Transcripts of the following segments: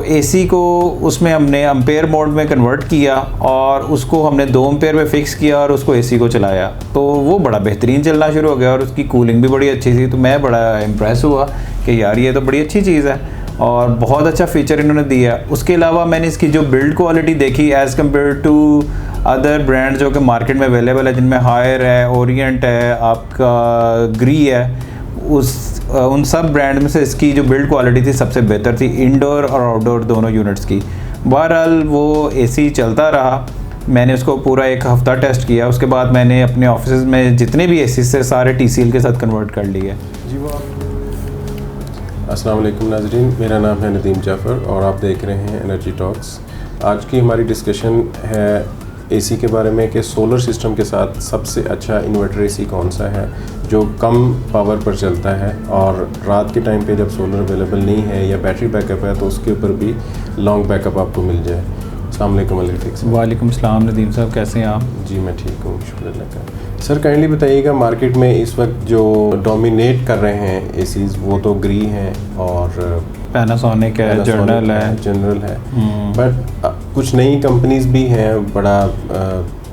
AC को उसमें हमने एम्पेयर मोड में कन्वर्ट किया और उसको हमने 2 एम्पेयर में फ़िक्स किया और उसको एसी को चलाया, तो वो बड़ा बेहतरीन चलना शुरू हो गया और उसकी कूलिंग भी बड़ी अच्छी थी। तो मैं बड़ा इम्प्रेस हुआ कि यार ये तो बड़ी अच्छी चीज़ है और बहुत अच्छा फ़ीचर इन्होंने दिया। उसके अलावा मैंने इसकी जो बिल्ड क्वालिटी देखी as compare to other brand जो कि मार्केट में अवेलेबल है, जिनमें हायर है, ओरिएंट है, आपका ग्री है, उन सब ब्रांड में से इसकी जो बिल्ड क्वालिटी थी सबसे बेहतर थी, इंडोर और आउटडोर दोनों यूनिट्स की। बहरहाल वो एसी चलता रहा, मैंने उसको पूरा 1 हफ़्ता टेस्ट किया। उसके बाद मैंने अपने ऑफिस में जितने भी एसी से सारे TCL के साथ कन्वर्ट कर लिए। जी वो अस्सलाम वालेकुम नाज़रीन, मेरा नाम है नदीम जाफ़र और आप देख रहे हैं एनर्जी टॉक्स। आज की हमारी डिस्कशन है एसी के बारे में कि सोलर सिस्टम के साथ सबसे अच्छा इन्वर्टर एसी कौन सा है जो कम पावर पर चलता है और रात के टाइम पे जब सोलर अवेलेबल नहीं है या बैटरी बैकअप है तो उसके ऊपर भी लॉन्ग बैकअप आपको मिल जाए। अस्सलाम वालेकुम अलीफिक सर। वालेकुम सलाम नदीम साहब, कैसे हैं आप? जी मैं ठीक हूँ, शुक्र अल्लाह का। सर काइंडली बताइएगा, मार्केट में इस वक्त जो डोमिनेट कर रहे हैं एसीज़ वो तो ग्री हैं और पैनासोनिक है, जनरल है, बट कुछ नई कंपनीज़ भी हैं बड़ा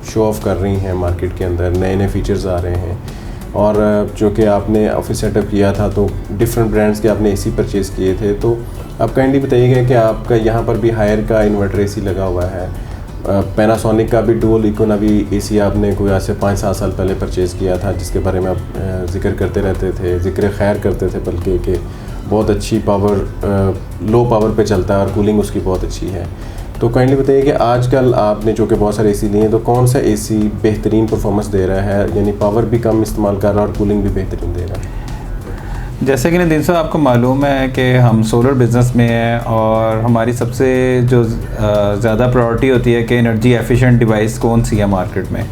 शो ऑफ कर रही हैं मार्केट के अंदर, नए नए फीचर्स आ रहे हैं। और जो कि आपने ऑफिस सेटअप किया था तो डिफरेंट ब्रांड्स के आपने एसी परचेज़ किए थे, तो आप काइंडली बताइएगा कि आपका यहाँ पर भी हायर का इन्वर्टर एसी लगा हुआ है, पैनासोनिक का भी डुअल इकोनॉमी एसी आपने कोई आज से 5-7 साल पहले परचेज़ किया था जिसके बारे में आप जिक्र करते रहते थे, जिक्र खैर करते थे बल्कि कि बहुत अच्छी पावर लो पावर पे चलता है और कूलिंग उसकी बहुत अच्छी है। तो काइंडली बताइए कि आजकल आपने जो कि बहुत सारे एसी लिए हैं तो कौन सा एसी बेहतरीन परफॉर्मेंस दे रहा है, यानी पावर भी कम इस्तेमाल कर रहा है और कूलिंग भी बेहतरीन दे रहा है? जैसे कि नदीम साहब आपको मालूम है कि हम सोलर बिज़नेस में हैं और हमारी सबसे जो ज़्यादा प्रायोरिटी होती है कि एनर्जी एफिशिएंट डिवाइस कौन सी है मार्केट में।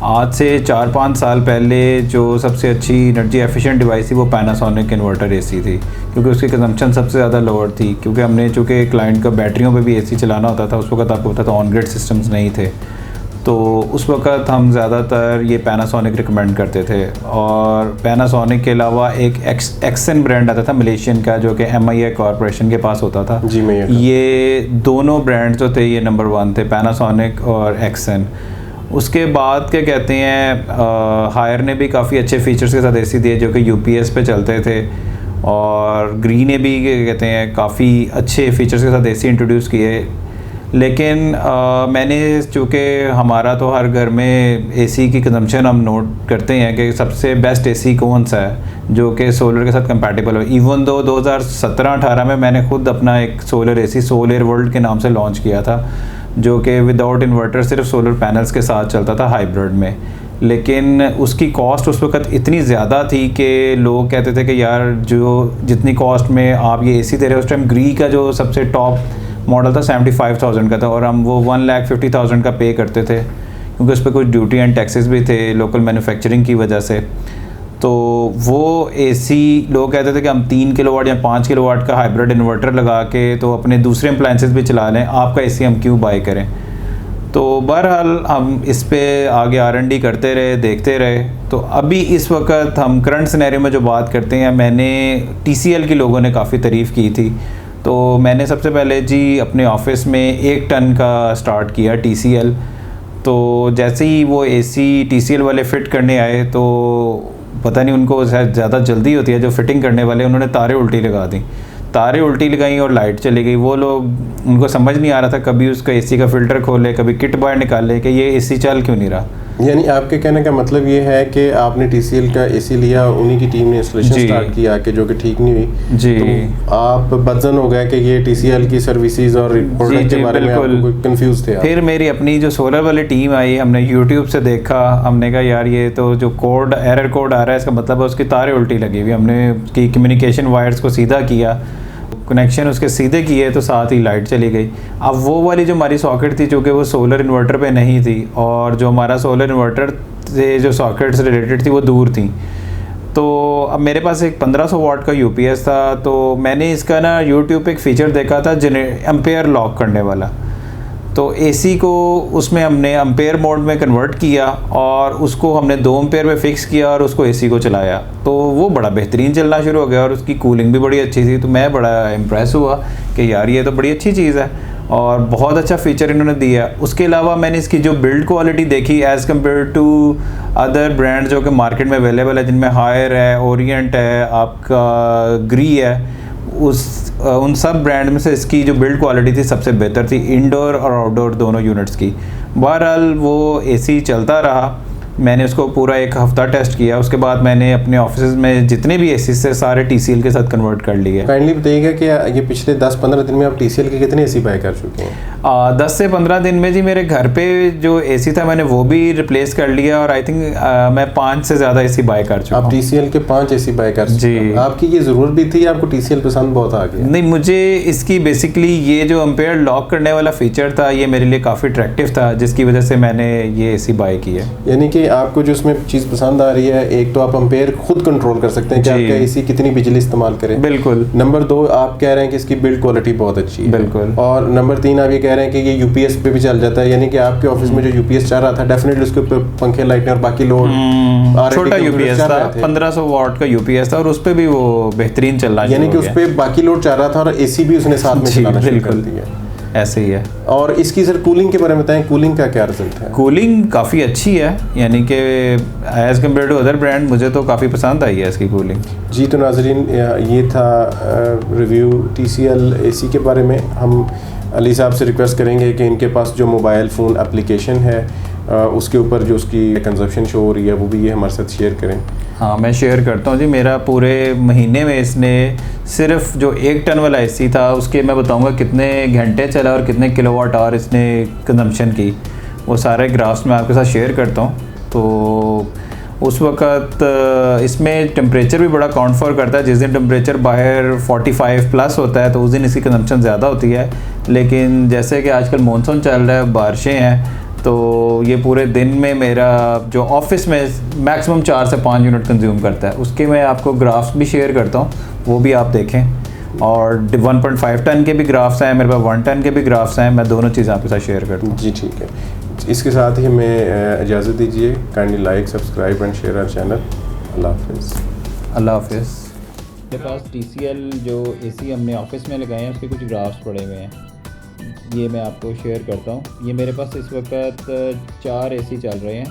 आज से 4-5 साल पहले जो सबसे अच्छी एनर्जी एफिशिएंट डिवाइस थी वो पैनासोनिक इन्वर्टर एसी थी, क्योंकि उसकी कंजम्पशन सबसे ज़्यादा लोअर थी। क्योंकि हमने चूँकि क्लाइंट का बैटरियों पे भी एसी चलाना होता था, उस वक्त आपको पता था ऑन ग्रिड सिस्टम्स नहीं थे, तो उस वक्त हम ज़्यादातर ये पैनासोनिक रिकमेंड करते थे। और पैनासोनिक के अलावा एक एक्सन ब्रांड आता था मलेशियन का जो कि MIA कॉरपोरेशन के पास होता था। जी मैं ये दोनों ब्रांड्स जो थे ये नंबर 1 थे, पैनासोनिक और एक्सन। उसके बाद क्या कहते हैं, हायर ने भी काफ़ी अच्छे फीचर्स के साथ एसी दिए जो कि UPS पे चलते थे, और ग्री ने भी क्या कहते हैं काफ़ी अच्छे फीचर्स के साथ एसी इंट्रोड्यूस किए। लेकिन मैंने चूँकि हमारा तो हर घर में एसी की कंजम्पशन हम नोट करते हैं कि सबसे बेस्ट एसी कौन सा है जो कि सोलर के साथ कंपैटिबल हो। इवन दो 2017-18 में मैंने खुद अपना एक सोलर एसी सोलर वर्ल्ड के नाम से लॉन्च किया था जो कि विदाउट इन्वर्टर सिर्फ सोलर पैनल्स के साथ चलता था हाइब्रिड में। लेकिन उसकी कॉस्ट उस वक्त इतनी ज़्यादा थी कि लोग कहते थे कि यार जो जितनी कॉस्ट में आप ये एसी दे रहे हो, उस टाइम ग्री का जो सबसे टॉप मॉडल था 75,000 का था और हम वो 1,50,000 का पे करते थे क्योंकि उस पर कुछ ड्यूटी एंड टैक्सेस भी थे लोकल मैन्युफैक्चरिंग की वजह से। तो वो एसी लोग कहते थे कि हम 3 किलोवाट या 5 किलोवाट का हाइब्रिड इन्वर्टर लगा के तो अपने दूसरे अप्लायंसेस भी चला लें, आपका एसी हम क्यों बाय करें। तो बहरहाल हम इस पे आगे R&D करते रहे, देखते रहे। तो अभी इस वक्त हम करंट सिनेरियो में जो बात करते हैं, मैंने TCL की लोगों ने काफ़ी तारीफ़ की थी, तो मैंने सबसे पहले जी अपने ऑफिस में 1 टन का स्टार्ट किया TCL। तो जैसे ही वो एसी TCL वाले फ़िट करने आए तो पता नहीं उनको शायद ज़्यादा जल्दी होती है जो फिटिंग करने वाले, उन्होंने तारें उल्टी लगा दी, तारें उल्टी लगाई और लाइट चली गई। वो लोग उनको समझ नहीं आ रहा था, कभी उसका एसी का फ़िल्टर खोले, कभी किट बाहर निकाले कि ये एसी चल क्यों नहीं रहा। यानी आपके कहने का मतलब ये है कि आपने TCL का एसी लिया, उन्हीं की टीम ने इंस्टॉलेशन स्टार्ट किया कि जो कि ठीक नहीं हुई जी, तो आप बदजन हो गए कि ये TCL की सर्विसेज और प्रोडक्ट के बारे में आप कंफ्यूज थे। फिर मेरी अपनी जो सोलर वाली टीम आई, हमने YouTube से देखा, हमने कहा यार ये तो जो कोड एरर कोड आ रहा है इसका मतलब है उसकी तारें उल्टी लगी हुई। हमने उसकी कम्युनिकेशन वायर्स को सीधा किया, कनेक्शन उसके सीधे किए तो साथ ही लाइट चली गई। अब वो वाली जो हमारी सॉकेट थी जो कि वो सोलर इन्वर्टर पे नहीं थी और जो हमारा सोलर इन्वर्टर से जो सॉकेट से रिलेटेड थी वो दूर थी। तो अब मेरे पास एक 1500 वाट का UPS था, तो मैंने इसका ना YouTube पे एक फ़ीचर देखा था एम्पेयर लॉक करने वाला। तो तो एसी को उसमें हमने एम्पेयर मोड में कन्वर्ट किया और उसको हमने 2 एम्पेयर में फ़िक्स किया और उसको एसी को चलाया, तो वो बड़ा बेहतरीन चलना शुरू हो गया और उसकी कूलिंग भी बड़ी अच्छी थी। तो मैं बड़ा इम्प्रेस हुआ कि यार ये तो बड़ी अच्छी चीज़ है और बहुत अच्छा फ़ीचर इन्होंने दिया। उसके अलावा मैंने इसकी जो बिल्ड क्वालिटी देखी as compare to other brand जो कि मार्केट में अवेलेबल है, जिनमें हायर है, ओरिएंट है, आपका ग्री है, उन सब ब्रांड में से इसकी जो बिल्ड क्वालिटी थी सबसे बेहतर थी, इंडोर और आउटडोर दोनों यूनिट्स की। बहरहाल वो एसी चलता रहा, मैंने उसको पूरा 1 हफ़्ता टेस्ट किया। उसके बाद मैंने अपने ऑफिस में जितने भी एसी से सारे TCL के साथ कन्वर्ट कर लिए। काइंडली बताइएगा कि ये पिछले 10-15 दिन में आप TCL के कितने एसी बाय कर चुके हैं? 10 से 15 दिन में जी मेरे घर पे जो एसी था मैंने वो भी रिप्लेस कर लिया और आई थिंक मैं 5 से ज़्यादा एसी बाय कर चुका हूं। आप TCL के 5 एसी बाय कर चुके हैं? आपकी ये ज़रूरत भी थी, आपको TCL पसंद बहुत आ गया? नहीं, मुझे इसकी बेसिकली ये जो एम्पेयर लॉक करने वाला फीचर था ये मेरे लिए काफ़ी अट्रैक्टिव था, जिसकी वजह से मैंने ये एसी बाय की है। यानी कि आपको जो इसमें चीज़ पसंद आ रही है, एक तो आप एम्पेयर खुद कंट्रोल कर सकते हैं कि आपका एसी कितनी बिजली इस्तेमाल करे। बिल्कुल। नंबर 2, आप कह रहे हैं कि इसकी बिल्ड क्वालिटी बहुत अच्छी है। बिल्कुल। और नंबर 3, आप ये कह रहे हैं कि ये यूपीएस पे भी चल जाता है, यानी कि आपके ऑफिस में जो यूपीएस चल रहा था डेफिनेटली उसके ऊपर पंखे, लाइटें और बाकी लोड छोटा यूपीएस था, 1500 वाट का यूपीएस था और उस पे भी वो बेहतरीन चल रहा है, यानी कि उस पे बाकी लोड चल रहा था और एसी भी उसने साथ में चलाना शुरू कर दिया। ऐसे ही है। और इसकी सर कूलिंग के बारे में बताएं, कूलिंग का क्या रिजल्ट है? कूलिंग काफ़ी अच्छी है, यानी कि as compare to other brand मुझे तो काफ़ी पसंद आई है इसकी कूलिंग। जी तो नाजरीन, ये था रिव्यू TCL एसी के बारे में। हम अली साहब से रिक्वेस्ट करेंगे कि इनके पास जो मोबाइल फ़ोन एप्लीकेशन है उसके ऊपर जो उसकी कंजप्शन शो हो रही है वो भी ये हमारे साथ शेयर करें। हाँ, मैं शेयर करता हूँ जी। मेरा पूरे महीने में इसने सिर्फ जो 1 टन वाला एसी था उसके मैं बताऊँगा कितने घंटे चला और कितने किलोवाट आवर इसने कंजम्पशन की, वो सारे ग्राफ्स मैं आपके साथ शेयर करता हूँ। तो उस वक़्त इसमें टेम्परेचर भी बड़ा काउंट फॉर करता है। जिस दिन टेम्परेचर बाहर 45 प्लस होता है तो उस दिन इसकी कंजम्पशन ज़्यादा होती है, लेकिन जैसे कि आजकल मानसून चल रहा है, बारिशें हैं, तो ये पूरे दिन में मेरा जो ऑफिस में मैक्सिमम 4 से 5 यूनिट कंज्यूम करता है। उसके मैं आपको ग्राफ्स भी शेयर करता हूँ, वो भी आप देखें। और 1.5 टन के भी ग्राफ्स हैं मेरे पास, 1 टन के भी ग्राफ्स हैं, मैं दोनों चीज़ें आपके साथ शेयर करता हूँ। जी ठीक है। इसके साथ ही हमें इजाज़त दीजिए। Kindly like, subscribe and share our channel. अल्लाह हाफिज़। अल्लाह हाफिज़। मेरे पास TCL जो एसी हमने ऑफिस में लगाए हैं उसके कुछ ग्राफ्स पड़े हुए हैं, ये मैं आपको शेयर करता हूँ। ये मेरे पास इस वक्त 4 एसी चल रहे हैं,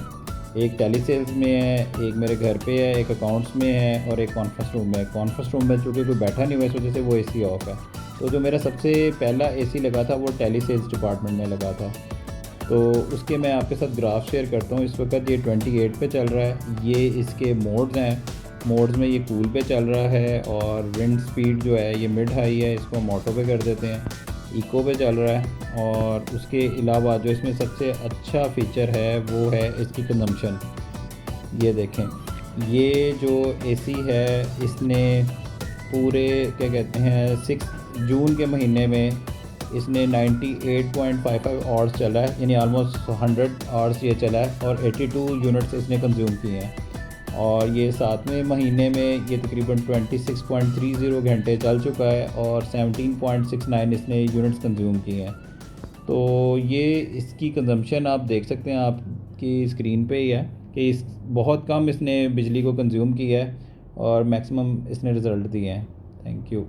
एक टेलीसेल्स में है, एक मेरे घर पे है, एक अकाउंट्स में है और एक कॉन्फ्रेंस रूम में है। कॉन्फ्रेंस रूम में चूँकि कोई बैठा नहीं हुआ इस वजह से वो एसी ऑफ है। तो जो मेरा सबसे पहला एसी लगा था वो टेलीसेल्स डिपार्टमेंट में लगा था, तो उसके मैं आपके साथ ग्राफ शेयर करता हूँ। इस वक्त ये 28 पे चल रहा है। ये इसके मोड्स हैं, मोड्स में ये कूल पे चल रहा है और विंड स्पीड जो है ये मिड हाई है, इसको हम ऑटो पे कर देते हैं, इको पे चल रहा है। और उसके अलावा जो इसमें सबसे अच्छा फ़ीचर है वो है इसकी कंजम्पशन। ये देखें, ये जो एसी है इसने पूरे क्या कहते हैं 6 जून के महीने में इसने 98.55 आवर्स चला है, यानी ऑलमोस्ट 100 आवर्स ये चला है और 82 यूनिट्स इसने कंज्यूम किए हैं। और ये 7वें महीने में ये तकरीबन 26.30 घंटे चल चुका है और 17.69 इसने यूनिट्स कंज्यूम किए हैं। तो ये इसकी कंजम्पशन आप देख सकते हैं आपकी स्क्रीन पे ही है कि इस बहुत कम इसने बिजली को कंज्यूम किया है और मैक्सिमम इसने रिज़ल्ट दिए हैं। Thank you.